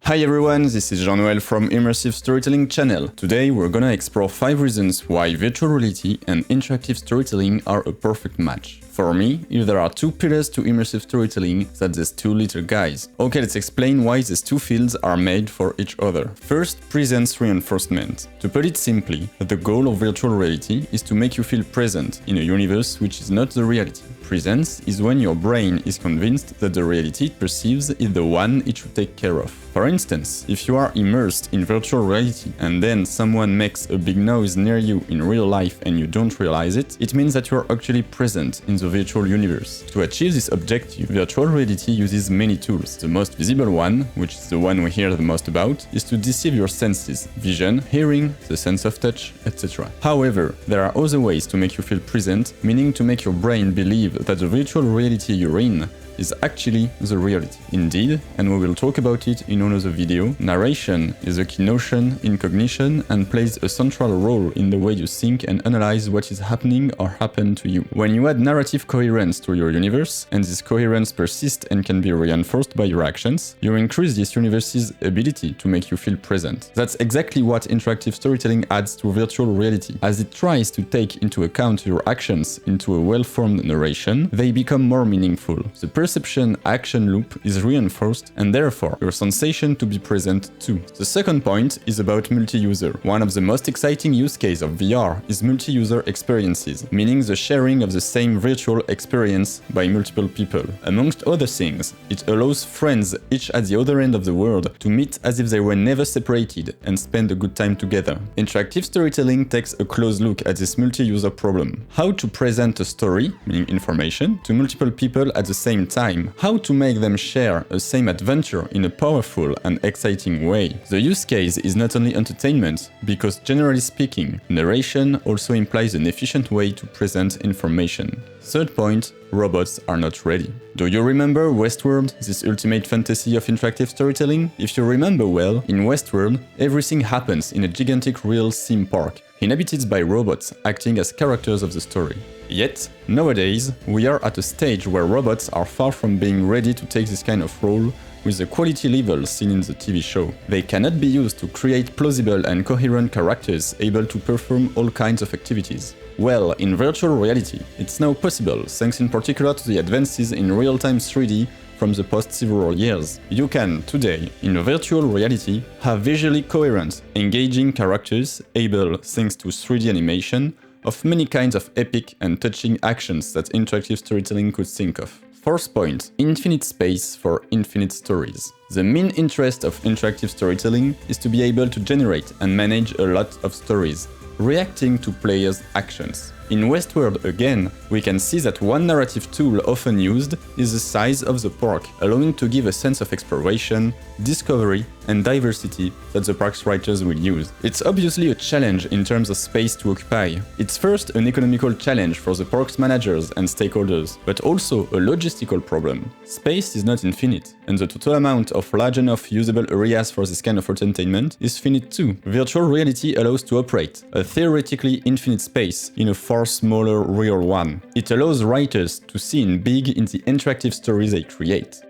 Hi everyone, this is Jean-Noël from Immersive Storytelling channel. Today we're gonna explore 5 reasons why virtual reality and interactive storytelling are a perfect match. For me, if there are 2 pillars to immersive storytelling, that's these 2 little guys. Okay, let's explain why these 2 fields are made for each other. First, presence reinforcement. To put it simply, the goal of virtual reality is to make you feel present in a universe which is not the reality. Presence is when your brain is convinced that the reality it perceives is the one it should take care of. For instance, if you are immersed in virtual reality and then someone makes a big noise near you in real life and you don't realize it, it means that you are actually present in the virtual universe. To achieve this objective, virtual reality uses many tools. The most visible one, which is the one we hear the most about, is to deceive your senses: vision, hearing, the sense of touch, etc. However, there are other ways to make you feel present, meaning to make your brain believe that the virtual reality you're in is actually the reality. Indeed, and we will talk about it in another video, narration is a key notion in cognition and plays a central role in the way you think and analyze what is happening or happened to you. When you add narrative coherence to your universe, and this coherence persists and can be reinforced by your actions, you increase this universe's ability to make you feel present. That's exactly what interactive storytelling adds to virtual reality. As it tries to take into account your actions into a well-formed narration, they become more meaningful. The perception-action loop is reinforced and therefore your sensation to be present too. The second point is about multi-user. One of the most exciting use cases of VR is multi-user experiences, meaning the sharing of the same virtual experience by multiple people. Amongst other things, it allows friends each at the other end of the world to meet as if they were never separated and spend a good time together. Interactive storytelling takes a close look at this multi-user problem. How to present a story, meaning information, to multiple people at the same time. How to make them share a same adventure in a powerful and exciting way. The use case is not only entertainment, because generally speaking, narration also implies an efficient way to present information. Third point, robots are not ready. Do you remember Westworld, this ultimate fantasy of interactive storytelling? If you remember well, in Westworld, everything happens in a gigantic real theme park, inhabited by robots acting as characters of the story. Yet, nowadays, we are at a stage where robots are far from being ready to take this kind of role with the quality level seen in the TV show. They cannot be used to create plausible and coherent characters able to perform all kinds of activities. Well, in virtual reality, it's now possible, thanks in particular to the advances in real-time 3D from the past several years. You can, today, in virtual reality, have visually coherent, engaging characters able, thanks to 3D animation, of many kinds of epic and touching actions that interactive storytelling could think of. Fourth point, infinite space for infinite stories. The main interest of interactive storytelling is to be able to generate and manage a lot of stories, reacting to players' actions. In Westworld again, we can see that one narrative tool often used is the size of the park, allowing to give a sense of exploration, discovery, and diversity that the park's writers will use. It's obviously a challenge in terms of space to occupy. It's first an economical challenge for the park's managers and stakeholders, but also a logistical problem. Space is not infinite, and the total amount of large enough usable areas for this kind of entertainment is finite too. Virtual reality allows to operate a theoretically infinite space in a far smaller real one. It allows writers to see in big in the interactive stories they create.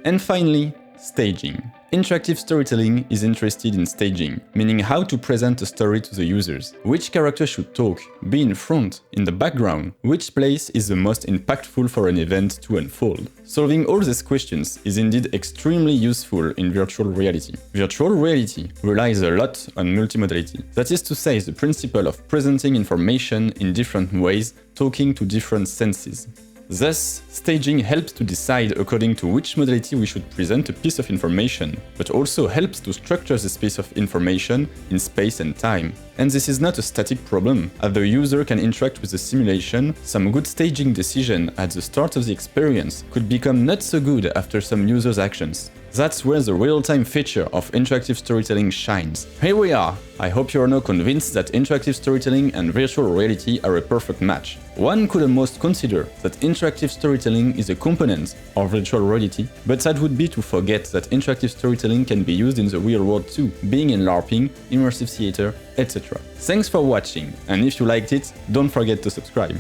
And finally, staging. Interactive storytelling is interested in staging, meaning how to present a story to the users. Which character should talk, be in front, in the background, which place is the most impactful for an event to unfold. Solving all these questions is indeed extremely useful in virtual reality. Virtual reality relies a lot on multimodality. That is to say, the principle of presenting information in different ways, talking to different senses. Thus, staging helps to decide according to which modality we should present a piece of information, but also helps to structure this piece of information in space and time. And this is not a static problem. As the user can interact with the simulation, some good staging decision at the start of the experience could become not so good after some user's actions. That's where the real-time feature of interactive storytelling shines. Here we are! I hope you are now convinced that interactive storytelling and virtual reality are a perfect match. One could almost consider that interactive storytelling is a component of virtual reality, but that would be to forget that interactive storytelling can be used in the real world too, being in LARPing, immersive theater, etc. Thanks for watching, and if you liked it, don't forget to subscribe.